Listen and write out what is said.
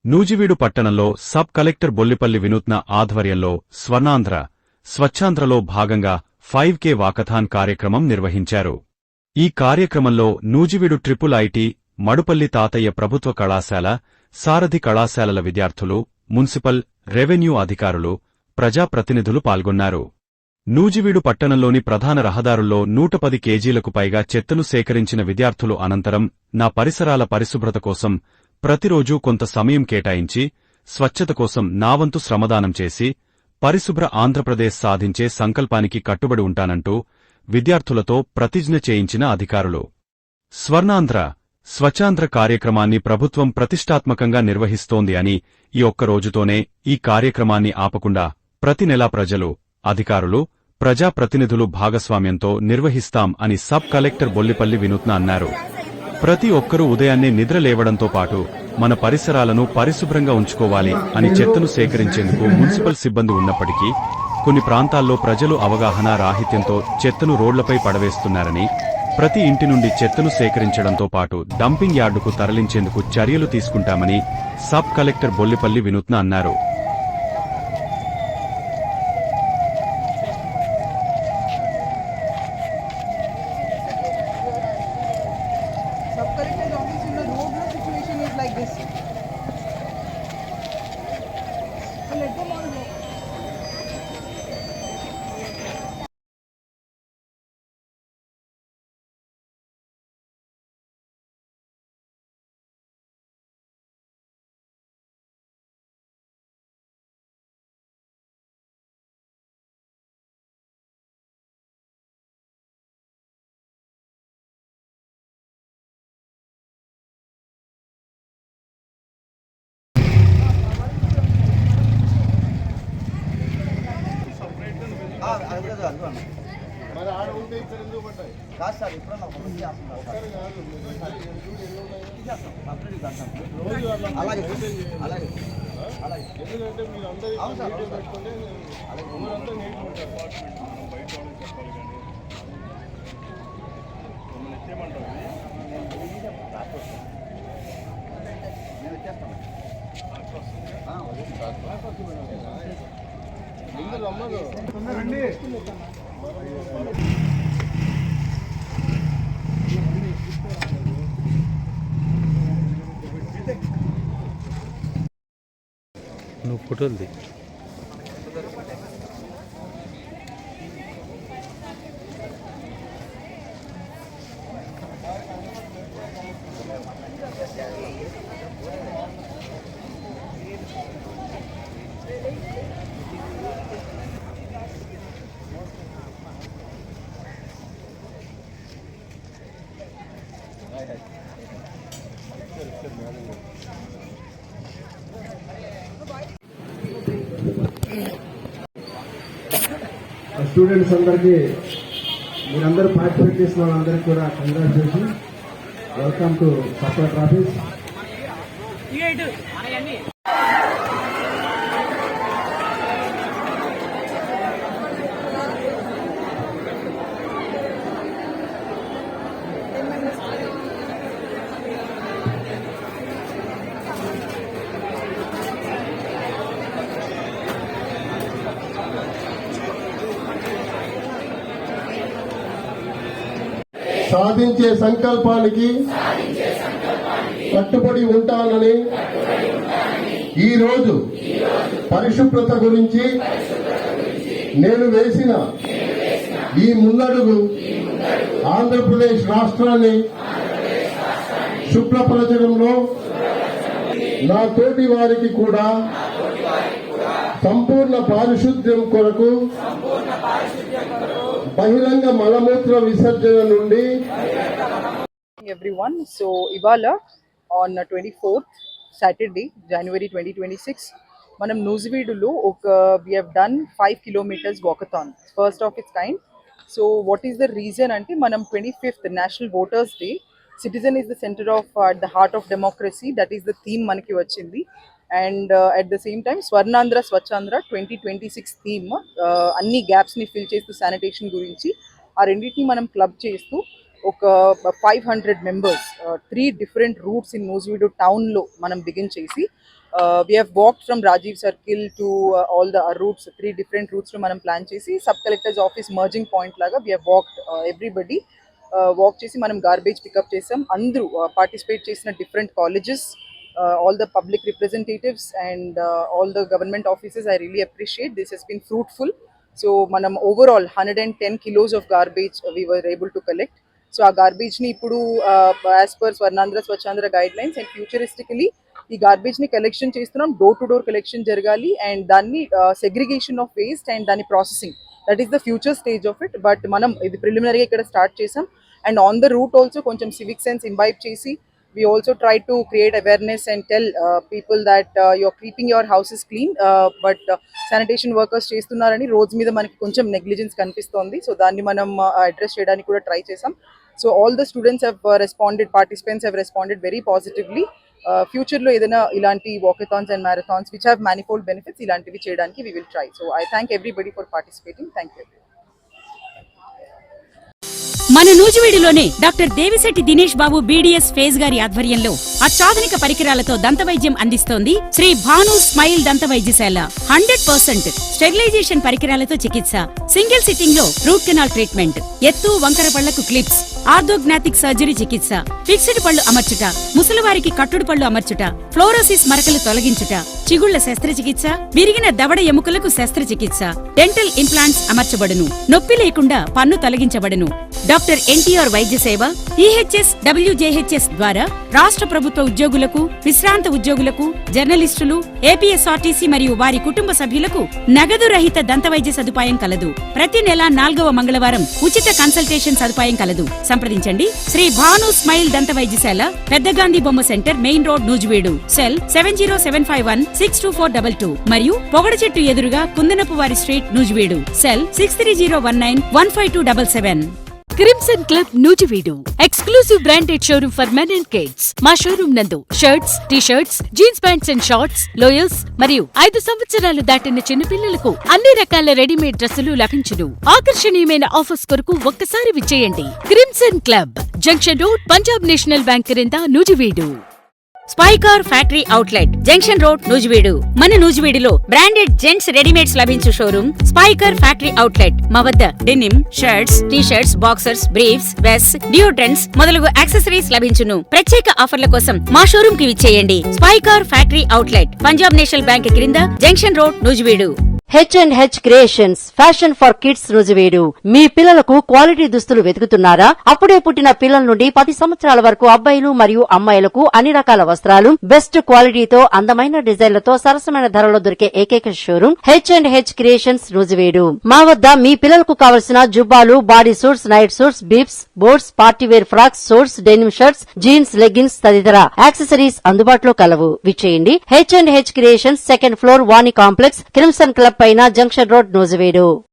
నూజివీడు పట్టణంలో sub collector Bollipalli వినూత్న ఆధ్వర్యంలో స్వర్ణాంధ్ర స్వచ్ఛాంధ్రలో భాగంగా 5K వాకథాన్ కార్యక్రమం నిర్వహించారు. ఈ కార్యక్రమంలో నూజివీడు ట్రిపుల్ ఐటీ, మడుపల్లి తాతయ్య ప్రభుత్వ కళాశాల, సారథి కళాశాలల విద్యార్థులు, మున్సిపల్, రెవెన్యూ అధికారులు, ప్రజాప్రతినిధులు పాల్గొన్నారు. నూజివీడు పట్టణంలోని ప్రధాన రహదారుల్లో 110 కేజీలకు పైగా చెత్తను సేకరించిన విద్యార్థులు అనంతరం నా పరిసరాల పరిశుభ్రత కోసం ప్రతిరోజూ కొంత సమయం కేటాయించి స్వచ్ఛత కోసం నా వంతు శ్రమదానం చేసి పరిశుభ్ర ఆంధ్రప్రదేశ్ సాధించే సంకల్పానికి కట్టుబడి ఉంటానంటూ విద్యార్థులతో ప్రతిజ్ఞ చేయించిన అధికారులు. స్వర్ణాంధ్ర స్వచ్ఛాంధ్ర కార్యక్రమాన్ని ప్రభుత్వం ప్రతిష్టాత్మకంగా నిర్వహిస్తోంది అని ఈ ఒక్క రోజుతోనే ఈ కార్యక్రమాన్ని ఆపకుండా ప్రతి నెలా ప్రజలు, అధికారులు, ప్రజాప్రతినిధులు భాగస్వామ్యంతో నిర్వహిస్తాం అని సబ్ కలెక్టర్ బొల్లిపల్లి వినూత్న అన్నారు. ప్రతి ఒక్కరూ ఉదయాన్నే నిద్ర లేవడంతో పాటు మన పరిసరాలను పరిశుభ్రంగా ఉంచుకోవాలి అని చెత్తను సేకరించేందుకు మున్సిపల్ సిబ్బంది ఉన్నప్పటికీ కొన్ని ప్రాంతాల్లో ప్రజలు అవగాహన రాహిత్యంతో చెత్తను రోడ్లపై పడవేస్తున్నారని, ప్రతి ఇంటి నుండి చెత్తను సేకరించడంతో పాటు డంపింగ్ యార్డుకు తరలించేందుకు చర్యలు తీసుకుంటామని సబ్ కలెక్టర్ బొల్లిపల్లి వినూత్న అన్నారు. మరి ఆడ ఉంటే ఇక్కడ ఎందుకు పడ్డాయి కాదు సార్ ఇప్పుడు అలాగే అలాగే అలాగే ఎందుకంటే మీరు అందరూ పెట్టుకుంటే ఊరంతా నేర్చుకుంటారు. బయట వాళ్ళకి చెప్పాలి కానీ మమ్మల్ని ఇచ్చేయమంటారు. నేను ఇచ్చేస్తాను. ముందు రమ్మను తొందరండి. నువ్వు ఫోటోలు స్టూడెంట్స్ అందరికీ మీరందరూ పార్టిసిపేట్ చేసిన వాళ్ళందరికీ కూడా congratulation. Welcome to separate office. సాధించే సంకల్పానికి కట్టుబడి ఉంటానని ఈరోజు పరిశుభ్రత గురించి నేను వేసిన ఈ ముందడుగు ఆంధ్రప్రదేశ్ రాష్ట్రాన్ని శుభ్రపరచడంలో నా తోటి వారికి కూడా సంపూర్ణ పారిశుద్ధ్యం కొరకు బహిరంగ మలమూత్ర విసర్జన నుండి everyone. So ivala on 24th Saturday January 2026 manam Nooziveedulo we have done 5 kilometers walkathon, first of its kind. So what is the reason ante manam 25th National Voters Day, citizen is the center of the heart of democracy, that is the theme manaki vachindi. And at the same time Swarnandhra Swachandra 2026 theme అన్ని gaps ని fill చేస్తూ sanitation గురించి ఆ రెండింటిని మనం club చేస్తూ ఒక 500 members 3 different routes in Nuzvid town లో మనం బిగిన్ చేసి We have walked from Rajiv Circle to all the routes, 3 different routes to manam plan chesi sub collector's office merging point laga we have walked everybody walk chesi manam garbage pickup chesam andru participate chesina different colleges, all the public representatives and all the government offices. I really appreciate this has been fruitful. So manam overall 110 kilos of garbage we were able to collect. So ఆ garbage ని ఇప్పుడు as per Swarnandhra Swachhandhra guidelines and futuristically ఈ garbage ని collection చేస్తున్నాం, door to door collection జరగాలి and దాన్ని segregation of waste and దాని processing, that is the future stage of it. But మనం ఇది ప్రిలిమినరీగా ఇక్కడ స్టార్ట్ చేసాం and on the route also కొంచెం సివిక్ సెన్స్ ఇంబైబ్ చేసి we also try to create awareness and tell people that you're keeping your houses clean, but sanitation workers చేస్తున్నారని roads మీద మనకి కొంచెం నెగ్లిజెన్స్ కనిపిస్తోంది. సో దాన్ని మనం అడ్రస్ చేయడానికి కూడా ట్రై చేసాం. So all the students have responded, participants have responded very positively. ఫ్యూచర్లో ఏదైనా ఇలాంటి walkathons and marathons which have manifold benefits ఇలాంటివి చేయడానికి we will try. So I thank everybody for participating. Thank you. మన నూజివీడులోనే doctor Devi Shetty Dinesh బాబు BDS phase గారి ఆధ్వర్యంలో అత్యాధునిక పరికరాలతో దంతవైద్యం అందిస్తోంది శ్రీ భాను స్మైల్ దంతవైద్యశాల. 100% స్టెరిలైజేషన్ పరికరాలతో చికిత్స, సింగిల్ సిట్టింగ్ లో రూట్ కెనాల్ ట్రీట్మెంట్, ఎత్తు వంకర పళ్లకు క్లిప్స్, ఆర్థోగ్నాటిక్ సర్జరీ చికిత్స, ఫిక్స్డ్ పళ్ళు అమర్చుట, ముసలివారికి కట్టుడు పళ్ళు అమర్చుట, ఫ్లోరోసిస్ మరకలు తొలగించుట, చిగుళ్ల శస్త్రచికిత్స, విరిగిన దవడ ఎముకలకు శస్త్రచికిత్స, డెంటల్ ఇంప్లాంట్స్ అమర్చబడును, నొప్పి లేకుండా పన్ను తొలగించబడును. డాక్టర్ ఎన్టీఆర్ వైద్య సేవ ఈహెచ్ఎస్ డబ్ల్యూజేహెచ్ఎస్ ద్వారా రాష్ట్ర ప్రభుత్వ ఉద్యోగులకు, విశ్రాంత ఉద్యోగులకు, జర్నలిస్టులు, ఏపీఎస్ఆర్టీసీ మరియు వారి కుటుంబ సభ్యులకు నగదు రహిత దంతవైద్య సదుపాయం కలదు. ప్రతి నెల 4వ మంగళవారం ఉచిత కన్సల్టేషన్ సదుపాయం కలదు. సంప్రదించండి శ్రీ భాను స్మైల్ దంతవైద్యశాల, పెద్ద గాంధీ బొమ్మ centre, main road, Nuzvid. Cell 7075162422 మరియు పొగడ చెట్టు ఎదురుగా Kundanapuvari street, Nuzvid. Cell 6301915277. Crimson Club Nuzvid exclusive branded showroom for men and kids. మా షోరూమ్ నందు shirts, T shirts, jeans pants and shorts, lowers మరియు 5 సంవత్సరాలు దాటిన చిన్నపిల్లలకు అన్ని రకాల రెడీమేడ్ డ్రెస్సులు లభించును. ఆకర్షణీయమైన ఆఫర్స్ కొరకు ఒక్కసారి విచ్చేయండి. Crimson Club, junction road, Punjab National Bank క్రింద, Nuzvid. Spykar factory outlet, junction road, Nuzvid. మన నూజివీడులో బ్రాండెడ్ జెంట్స్ రెడీమేడ్స్ లభించు షోరూమ్ స్పైకార్ ఫ్యాక్టరీ అవుట్లెట్. మా వద్ద denim, shirts, T shirts, boxers, briefs, vest, deodorants మొదలగు యాక్సెసరీస్ లభించును. ప్రత్యేక ఆఫర్ల కోసం మా షోరూమ్ కి విచ్చేయండి. Spykar factory outlet, Punjab National Bank క్రింద, junction road, Nuzvid. H&H creations, fashion for kids, Nuzvid. మీ పిల్లలకు క్వాలిటీ దుస్తులు వెతుకుతున్నారా? అప్పుడే పుట్టిన పిల్లల నుండి 10 సంవత్సరాల వరకు అబ్బాయిలు మరియు అమ్మాయిలకు అన్ని రకాల వస్త్రాలు బెస్ట్ క్వాలిటీతో, అందమైన డిజైన్లతో, సరసమైన ధరలో దొరికే ఏకైక షోరూమ్ H&H క్రియేషన్స్, నూజివీడు. మా వద్ద మీ పిల్లలకు కావలసిన జుబ్బాలు, body suits, night suits, bibs, boots, partywear frocks, suits, denim shirts, jeans, leggings తదితర యాక్సెసరీస్ అందుబాటులో కలవు. విచ్చేయండి. H&H creations, 2nd floor, Vani complex, Crimson Club పైన, జంక్షన్ రోడ్, నూజివీడు.